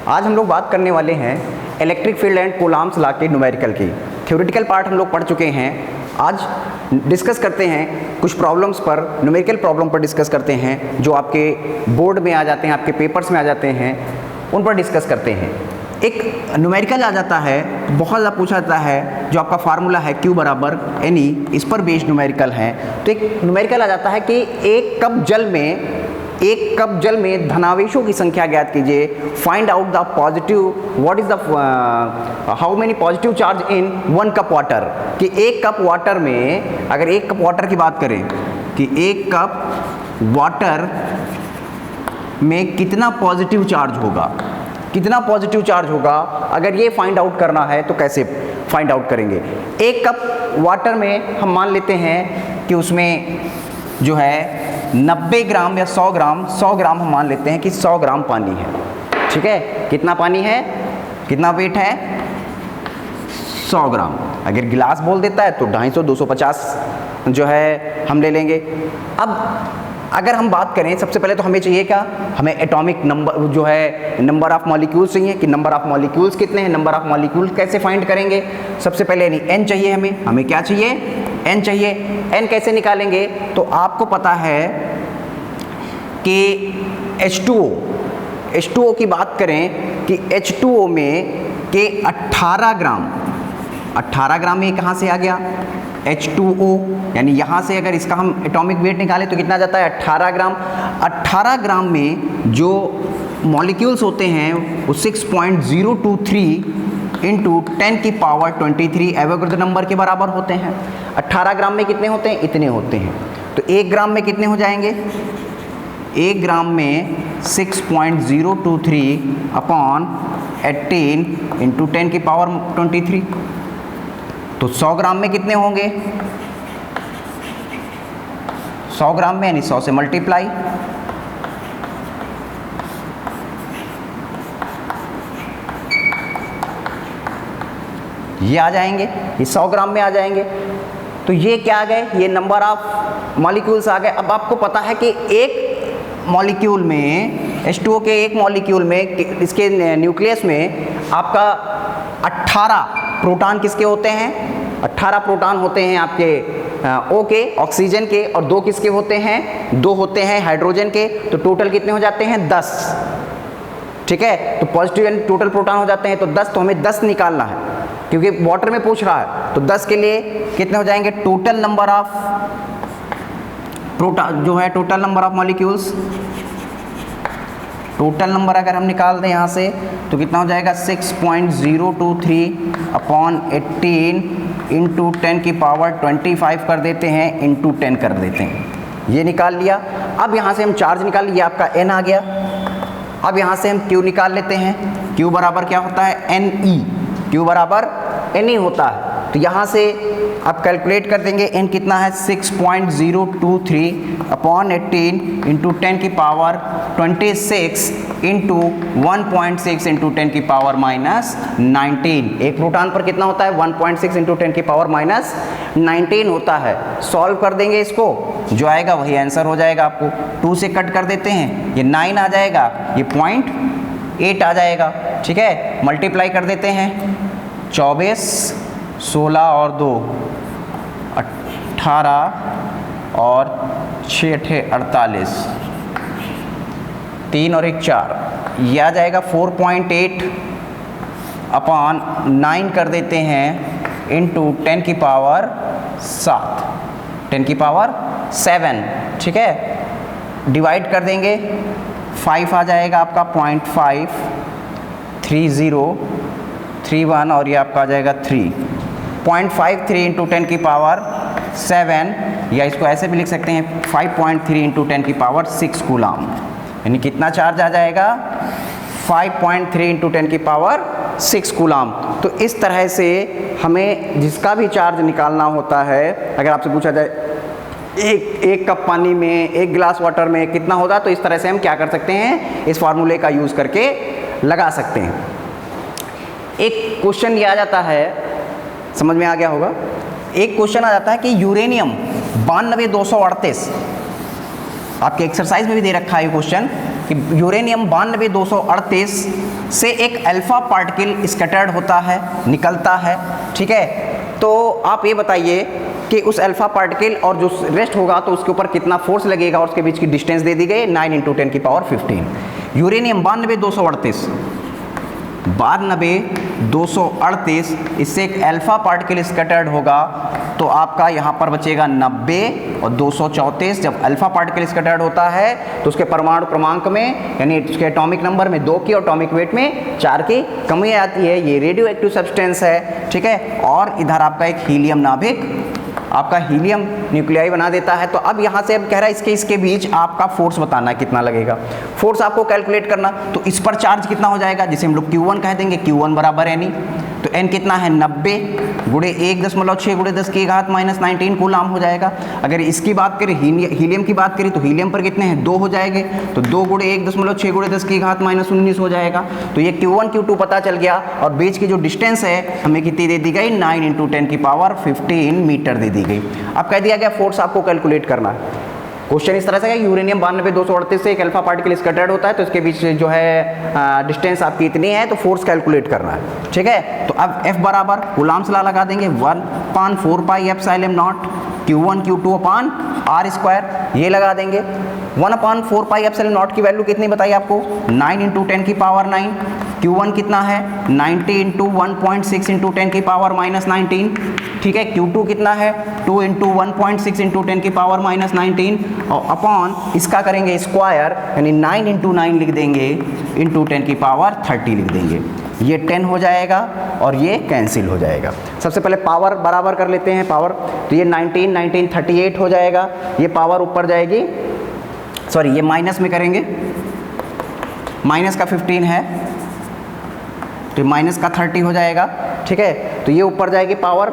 आज हम लोग बात करने वाले हैं electric field and Coulomb's law के न्यूमेरिकल की। थ्योरेटिकल पार्ट हम लोग पढ़ चुके हैं। आज डिस्कस करते हैं कुछ प्रॉब्लम्स पर, न्यूमेरिकल प्रॉब्लम पर डिस्कस करते हैं जो आपके बोर्ड में आ जाते हैं, आपके पेपर्स में आ जाते हैं, उन पर डिस्कस करते हैं। एक न्यूमेरिकल आ जाता है, बहुत ज़्यादा पूछा जाता है, जो आपका फार्मूला है Q बराबर NE, इस पर बेस्ड न्यूमेरिकल है। तो एक न्यूमेरिकल आ जाता है कि एक कप जल में धनावेशों की संख्या ज्ञात कीजिए। Find out the positive, what is the how many positive charge in 1 cup water. कि एक कप वाटर में, अगर एक कप वाटर की बात करें कि एक कप वाटर में कितना पॉजिटिव चार्ज होगा, कितना पॉजिटिव चार्ज होगा, अगर ये फाइंड आउट करना है तो कैसे फाइंड आउट करेंगे। एक कप वाटर में हम मान लेते हैं कि उसमें जो है 90 ग्राम या 100 ग्राम हम मान लेते हैं कि 100 ग्राम पानी है। ठीक है, कितना पानी है, कितना वेट है, 100 ग्राम। अगर गिलास बोल देता है तो 250 250 जो है हम ले लेंगे। अब अगर हम बात करें, सबसे पहले तो हमें चाहिए क्या, हमें एटॉमिक नंबर जो है नंबर ऑफ मॉलिक्यूल्स चाहिए कि नंबर ऑफ मॉलिक्यूल्स कितने हैं। नंबर ऑफ मॉलिक्यूल्स कैसे फाइंड करेंगे, सबसे पहले n चाहिए, हमें क्या चाहिए, n चाहिए। n कैसे निकालेंगे, तो आपको पता है कि H2O की बात करें कि H2O में के 18 ग्राम में कहाँ से आ गया, H2O, यानी यहाँ से अगर इसका हम एटॉमिक वेट निकालें तो कितना जाता है 18 ग्राम। 18 ग्राम में जो मॉलिक्यूल्स होते हैं वो 6.023 इंटू 10 की पावर 23 एवोगाड्रो नंबर के बराबर होते हैं। 18 ग्राम में कितने होते हैं, इतने होते हैं। तो 1 ग्राम में कितने हो जाएंगे, 1 ग्राम में 6.023 अपॉन 18 इंटू 10 की पावर 23। तो 100 ग्राम में कितने होंगे, 100 ग्राम में यानी 100 से मल्टीप्लाई, ये आ जाएंगे, ये 100 ग्राम में आ जाएंगे। तो ये क्या आ गए, ये नंबर ऑफ मॉलिक्यूल्स आ गए। अब आपको पता है कि एक मॉलिक्यूल में, H2O के एक मॉलिक्यूल में, इसके न्यूक्लियस में आपका 18 प्रोटॉन किसके होते हैं, 18 प्रोटॉन होते हैं आपके O के, ऑक्सीजन के, और 2 किसके होते हैं, 2 होते हैं हाइड्रोजन के। तो टोटल कितने हो जाते हैं, 10। ठीक है, तो पॉजिटिव यानी टोटल प्रोटॉन हो जाते हैं तो 10। तो हमें 10 निकालना है क्योंकि वाटर में पूछ रहा है। तो 10 के लिए कितने हो जाएंगे, टोटल नंबर ऑफ प्रोटॉन जो है, total number of molecules, total number अगर हम निकाल दें यहाँ से तो कितना हो जाएगा, 6.023 अपॉन 18 इंटू 10 की पावर 25 कर देते हैं, इंटू 10 कर देते हैं, ये निकाल लिया। अब यहाँ से हम चार्ज निकाल लिया, आपका n आ गया। अब यहाँ से हम Q निकाल लेते हैं। Q बराबर क्या होता है, NE, Q बराबर NE होता है। तो यहाँ से आप कैलकुलेट कर देंगे, n कितना है, 6.023 अपॉन 18 इंटू 10 की पावर 26 इंटू 1.6 इंटू 10 की पावर माइनस 19। एक प्रोटॉन पर कितना होता है, 1.6 इंटू 10 की पावर माइनस 19 होता है। सॉल्व कर देंगे इसको, जो आएगा वही आंसर हो जाएगा। आपको 2 से कट कर देते हैं, ये 9 आ जाएगा, ये 0.8 आ जाएगा। ठीक है, मल्टीप्लाई कर देते हैं, 24 16 और 2 18 और 6 48, 3 और 1 4, यह आ जाएगा 4.8 अपॉन 9 कर देते हैं इंटू 10 की पावर 7, 10 की पावर 7। ठीक है, डिवाइड कर देंगे, 5 आ जाएगा आपका 0.5 30 31 और ये आपका आ जाएगा 3, 0.53 इंटू 10 की पावर 7, या इसको ऐसे भी लिख सकते हैं 5.3 इंटू 10 की पावर 6 कूलम। यानी कितना चार्ज आ जाएगा, 5.3 इंटू 10 की पावर 6 कूलम। तो इस तरह से हमें जिसका भी चार्ज निकालना होता है, अगर आपसे पूछा जाए एक कप पानी में, 1 गिलास वाटर में कितना होगा, तो इस तरह से हम क्या कर सकते हैं, इस फार्मूले का यूज़ करके लगा सकते हैं। एक क्वेश्चन ये आ जाता है, समझ में आ गया होगा, एक क्वेश्चन आ जाता है कि यूरेनियम 92,238, आपके एक्सरसाइज में भी दे रखा है ये क्वेश्चन कि यूरेनियम 92238 से एक अल्फा पार्टिकल स्कैटर्ड होता है, निकलता है, ठीक है। तो आप ये बताइए कि उस अल्फा पार्टिकल और जो रेस्ट होगा तो उसके ऊपर कितना फोर्स लगेगा, और उसके बीच की डिस्टेंस दे दी गई 9 × 10⁻15। यूरेनियम 92238 इससे एक अल्फा पार्टिकल स्कैटर्ड होगा, तो आपका यहाँ पर बचेगा 90 और 234। जब अल्फा पार्टिकल स्कैटर्ड होता है तो उसके परमाणु क्रमांक में यानी उसके एटॉमिक नंबर में 2 की और एटॉमिक वेट में 4 की कमी आती है। ये रेडियो एक्टिव सब्सटेंस है, ठीक है। और इधर आपका एक हीलियम नाभिक आपका हीलियम न्यूक्लियाई बना देता है। तो अब यहाँ से अब कह रहा है इसके बीच आपका फोर्स बताना है कितना लगेगा, फोर्स आपको कैलकुलेट करना। तो इस पर चार्ज कितना हो जाएगा, जिसे हम लोग Q1 कह देंगे, Q1 बराबर N। तो N कितना है 90 गुणे 1.6 गुणे 10⁻⁻19 कूलाम हो जाएगा। अगर इसकी बात करें हीलियम की बात करें तो हीलियम पर कितने हैं 2 हो जाएंगे, तो 2 गुणे 1.6 गुणे 10⁻⁻19 हो जाएगा। तो ये Q1 Q2 पता चल गया। और बीच की जो डिस्टेंस है हमें कितनी दे दी गई 9 × 10⁻15 मीटर दे दी गई। अब कह दिया गया फोर्स आपको कैलकुलेट करना है। क्वेश्चन इस तरह से है कि यूरेनियम 92238 से एक अल्फा पार्टिकल स्कैटर्ड होता है, तो इसके बीच जो है डिस्टेंस आपकी इतनी है, तो फोर्स कैलकुलेट करना है, ठीक है। तो अब F बराबर कूलाम्स लॉ लगा देंगे 1/4πε0 Q1 Q2 अपान R², ये लगा देंगे। 1/4πε0 की वैल्यू कितनी बताइए आपको 9 × 10⁻9। Q1 कितना है 90 × 1.6 × 10⁻⁻19, ठीक है। Q2 कितना है 2 × 1.6 × 10⁻⁻19 और अपॉन इसका करेंगे स्क्वायर यानी 9 × 9 लिख देंगे इंटू 10⁻30 लिख देंगे। ये 10 हो जाएगा और ये कैंसिल हो जाएगा। सबसे पहले पावर बराबर कर लेते हैं पावर, तो ये 19 38 हो जाएगा। ये पावर ऊपर जाएगी, सॉरी ये माइनस में करेंगे, माइनस का 15 है तो माइनस का 30 हो जाएगा, ठीक है। तो ये ऊपर जाएगी पावर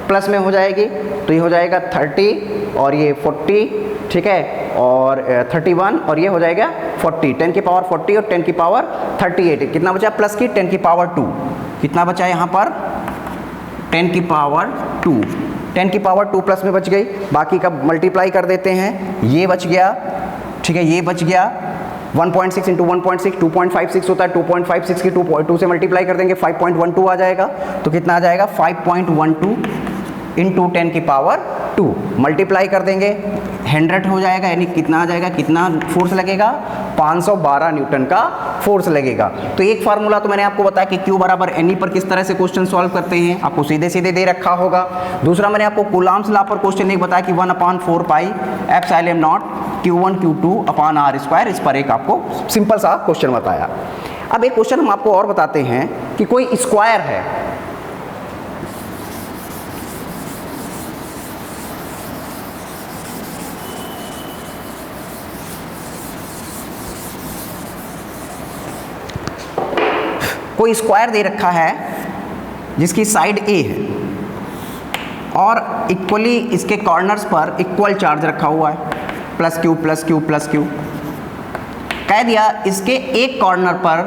प्लस में हो जाएगी, तो ये हो जाएगा 30 और ये 40, ठीक है, और 31 और ये हो जाएगा 40, 10⁻40 और 10⁻38। कितना बचा प्लस की 10⁻2, कितना बचा यहाँ पर 10⁻2, 10⁻2 प्लस में बच गई। बाकी का मल्टीप्लाई कर देते हैं, ये बच गया, ठीक है, ये बच गया 1.6 × 1.6 2.56 होता है, 2.56 की 2 से मल्टीप्लाई कर देंगे 5.12 आ जाएगा। तो कितना आ जाएगा 5.12 × 10⁻2 मल्टीप्लाई कर देंगे 100 हो जाएगा, यानी कितना आ जाएगा, कितना फोर्स लगेगा 512 न्यूटन का फोर्स लगेगा। तो एक फार्मूला तो मैंने आपको बताया कि Q बराबर NE पर किस तरह से क्वेश्चन सॉल्व करते हैं, आपको सीधे सीधे दे रखा होगा। दूसरा मैंने आपको कूलाम्स लॉ पर क्वेश्चन एक बताया कि 1/4πε0 Q1 Q2 अपान R², इस पर एक आपको सिंपल सा क्वेश्चन बताया। अब एक क्वेश्चन हम आपको और बताते हैं कि कोई स्क्वायर है, कोई स्क्वायर दे रखा है जिसकी साइड A है और इक्वली इसके कॉर्नर्स पर इक्वल चार्ज रखा हुआ है, +Q +Q +Q। कह दिया इसके एक कॉर्नर पर,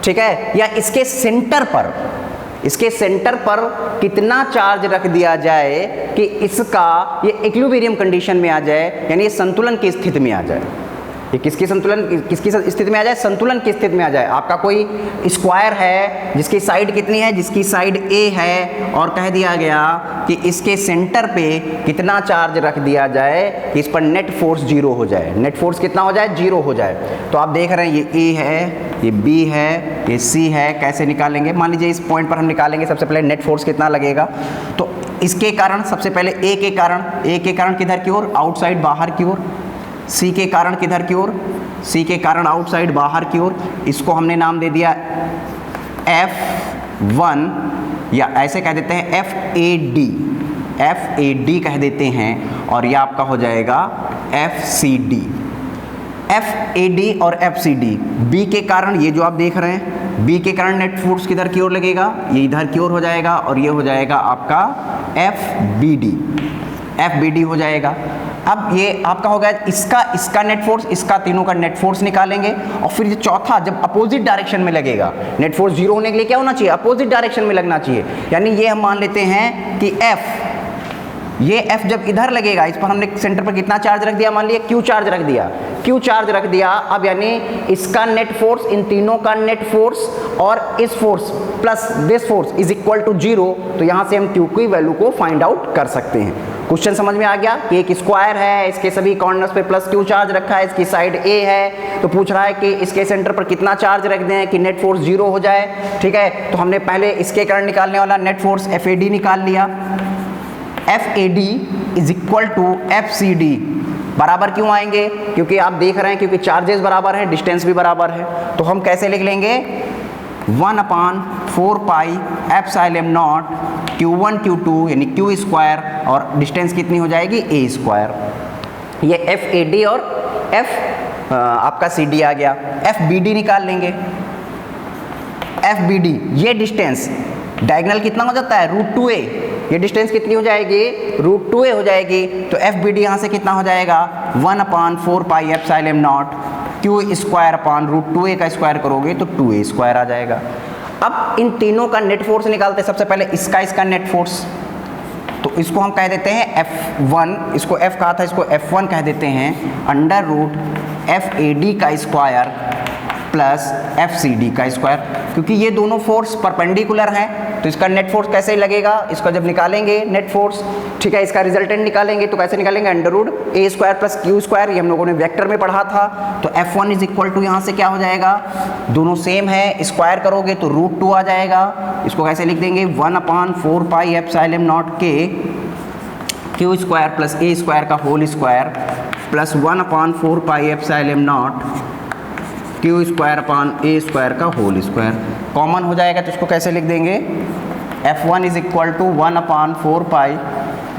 ठीक है, या इसके सेंटर पर कितना चार्ज रख दिया जाए कि इसका ये इक्विलिब्रियम कंडीशन में आ जाए, यानी ये संतुलन की स्थिति में आ जाए। ये किसकी स्थिति में आ जाए, संतुलन की स्थिति में आ जाए। आपका कोई स्क्वायर है जिसकी साइड कितनी है, जिसकी साइड A है, और कह दिया गया कि इसके सेंटर पे कितना चार्ज रख दिया जाए कि इस पर नेट फोर्स 0 हो जाए। नेट फोर्स कितना हो जाए 0 हो जाए। तो आप देख रहे हैं ये A है, ये B है, ये C है, कैसे निकालेंगे। मान लीजिए इस पॉइंट पर हम निकालेंगे सबसे पहले नेट फोर्स कितना लगेगा। तो इसके कारण सबसे पहले A के कारण किधर की ओर, आउटसाइड बाहर की ओर। C के कारण किधर की ओर, C के कारण आउटसाइड बाहर की ओर। इसको हमने नाम दे दिया F1 या ऐसे कह देते हैं FAD कह देते हैं, और ये आपका हो जाएगा FCD। FAD और FCD। B के कारण ये जो आप देख रहे हैं, B के कारण नेट फोर्स किधर की ओर लगेगा, ये इधर की ओर हो जाएगा, और ये हो जाएगा आपका FBD हो जाएगा। अब ये आपका हो गया इसका नेट फोर्स, इसका तीनों का नेट फोर्स निकालेंगे। और फिर ये चौथा जब अपोजिट डायरेक्शन में लगेगा, नेट फोर्स 0 होने के लिए क्या होना चाहिए, अपोजिट डायरेक्शन में लगना चाहिए। यानी ये हम मान लेते हैं कि ये F जब इधर लगेगा, इस पर हमने सेंटर पर कितना चार्ज रख दिया, मान लिया Q चार्ज रख दिया। Q क्यू चार्ज रख दिया। अब यानी इसका नेट फोर्स, इन तीनों का नेट फोर्स और इस force plus this force is equal to 0। तो यहाँ से हम क्यू की वैल्यू को फाइंड आउट कर सकते हैं। क्वेश्चन समझ में आ गया कि एक स्क्वायर है, इसके सभी कॉर्नर्स पे प्लस क्यू चार्ज रखा है, इसकी साइड ए है, तो पूछ रहा है कि इसके सेंटर पर कितना चार्ज रख दें कि नेट फोर्स 0 हो जाए। ठीक है, तो हमने पहले इसके कारण निकालने वाला नेट फोर्स FAD निकाल लिया। FAD is equal to FCD बराबर क्यों आएंगे? क्योंकि आप देख रहे हैं क्योंकि चार्जेस बराबर हैं, डिस्टेंस भी बराबर है। तो हम कैसे लिख लेंगे? 1/4 pi epsilon not Q1 Q2 यानी Q स्क्वायर और डिस्टेंस कितनी हो जाएगी? A square. ये FAD और आपका CD आ गया। FBD निकाल लेंगे। FBD ये डिस्टेंस डायगोनल कितना हो जाता है? √2a। ये डिस्टेंस कितनी हो जाएगी? √2a हो जाएगी। तो FBD यहाँ से कितना हो जाएगा? 1/4 pi epsilon naught Q square upon √2a का स्क्वायर करोगे तो 2a स्क्वायर आ जाएगा। अब इन तीनों का नेट फोर्स निकालते हैं। सबसे पहले इसका नेट फोर्स, तो इसको हम कह देते हैं F1, इसको F कहा था, इसको F1 कह देते हैं, √FAD का स्क्वायर प्लस FCD का स्क्वायर। क्योंकि ये दोनों फोर्स परपेंडिकुलर हैं तो इसका नेट फोर्स कैसे लगेगा? इसका जब निकालेंगे नेट फोर्स, ठीक है, इसका रिजल्टेंट निकालेंगे तो कैसे निकालेंगे? √A² प्लस Q स्क्वायर, ये हम लोगों ने वेक्टर में पढ़ा था। तो F1 इज इक्वल टू यहाँ से क्या हो जाएगा? दोनों सेम है, स्क्वायर करोगे तो √2 आ जाएगा। इसको कैसे लिख देंगे? 1/4 पाई एप्सिलॉन नॉट के Q square plus A square का whole square plus 1/4 pi epsilon naught Q square upon A square का होल स्क्वायर। कॉमन हो जाएगा तो इसको कैसे लिख देंगे? F1 is equal to 1/4 pi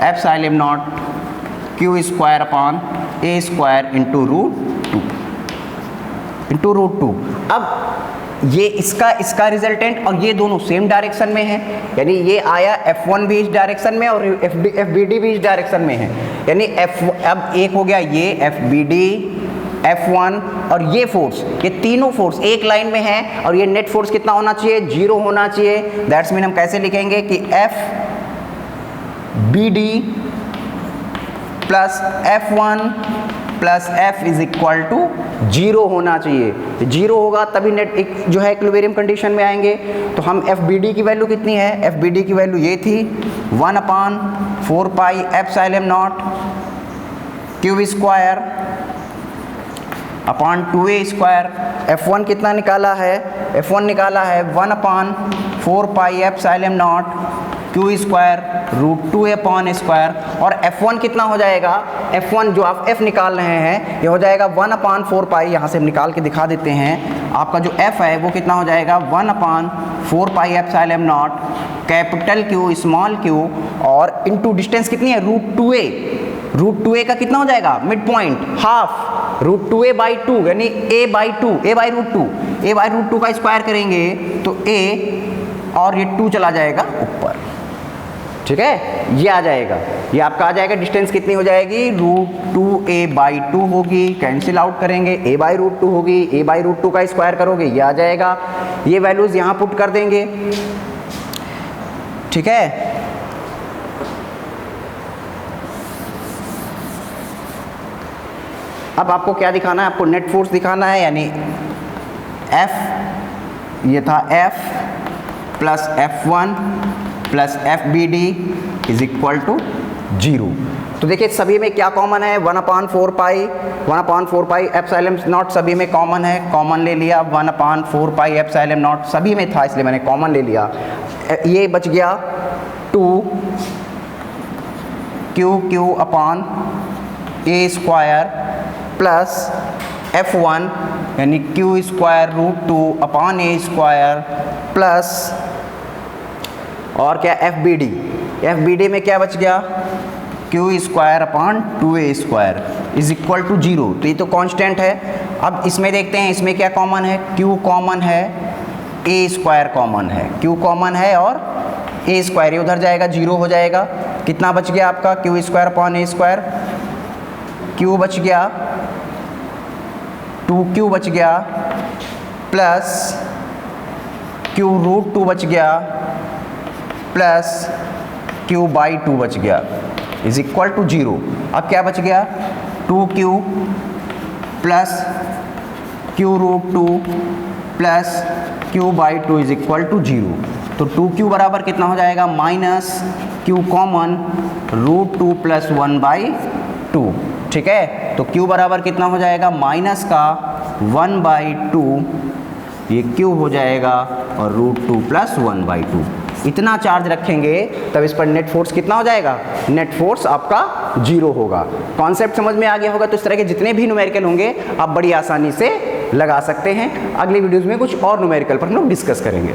epsilon naught Q square upon A square into √2। अब ये इसका रिजल्टेंट और ये दोनों सेम डायरेक्शन में है, यानी ये आया F1 भी इस डायरेक्शन में और FBD भी इस डायरेक्शन में है। यानी अब एक हो गया ये FBD, F1 और ये फोर्स, ये तीनों फोर्स एक लाइन में है और ये नेट फोर्स कितना होना चाहिए? 0 होना चाहिए। दैट्स मीन हम कैसे लिखेंगे कि FBD plus F1 plus F is equal to 0 होना चाहिए। 0 होगा तभी नेट जो है इक्विलिब्रियम कंडीशन में आएंगे। तो हम FBD की वैल्यू कितनी है? FBD की वैल्यू ये थी 1/4 pi epsilon naught Q square upon 2a square. F1 कितना निकाला है? F1 निकाला है 1/4 pi epsilon naught Q square √2a अपान स्क्वायर। और F1 कितना हो जाएगा? F1 जो आप F निकाल रहे हैं ये हो जाएगा 1/4 पाई, यहाँ से हम निकाल के दिखा देते हैं। आपका जो F है वो कितना हो जाएगा? 1/4 pi epsilon not capital Q small q और इंटू डिस्टेंस कितनी है? √2a। √2a का कितना हो जाएगा? मिड पॉइंट हाफ, √2a/2 यानी a/2, a/√2 का स्क्वायर करेंगे तो a और ये 2 चला जाएगा ऊपर। ठीक है, ये आ जाएगा, ये आपका आ जाएगा। डिस्टेंस कितनी हो जाएगी? √2a/2 होगी, कैंसिल आउट करेंगे, a/√2 होगी, a/√2 का स्क्वायर करोगे ये आ जाएगा। ये वैल्यूज यहाँ पुट कर देंगे। ठीक है, अब आपको क्या दिखाना है? आपको नेट फोर्स दिखाना है, यानी F ये था F plus F1 plus FBD is equal to 0। तो देखिए सभी में क्या कॉमन है? 1/4 पाई एप्सिलॉन नॉट सभी में कॉमन है, कॉमन ले लिया। 1/4 पाई एप्सिलॉन नॉट सभी में था इसलिए मैंने कॉमन ले लिया। ये बच गया 2QQ upon A square plus F1 यानी Q square √2 upon A square plus और क्या FBD में क्या बच गया? Q square upon 2A square is equal to 0। तो ये तो कांस्टेंट है। अब इसमें देखते हैं इसमें क्या कॉमन है? Q कॉमन है, A स्क्वायर कॉमन है, Q कॉमन है और A स्क्वायर ये उधर जाएगा, 0 हो जाएगा। कितना बच गया आपका? Q square upon A square, Q बच गया 2Q बच गया प्लस Q √2 बच गया प्लस Q/2 बच गया इज इक्वल टू 0। अब क्या बच गया? 2Q plus Q root 2 plus Q by 2 is equal to 0। तो 2q बराबर कितना हो जाएगा, minus Q common root 2 plus 1/2। ठीक है, तो q बराबर कितना हो जाएगा, माइनस का 1/2, ये q हो जाएगा और रूट 2 प्लस 1/2। इतना चार्ज रखेंगे तब इस पर नेट फोर्स कितना हो जाएगा, नेट फोर्स आपका 0 होगा। कॉन्सेप्ट समझ में आ गया होगा। तो इस तरह के जितने भी न्यूमेरिकल होंगे आप बड़ी आसानी से लगा सकते हैं। अगली वीडियोज़ में कुछ और न्यूमेरिकल पर हम लोग डिस्कस करेंगे।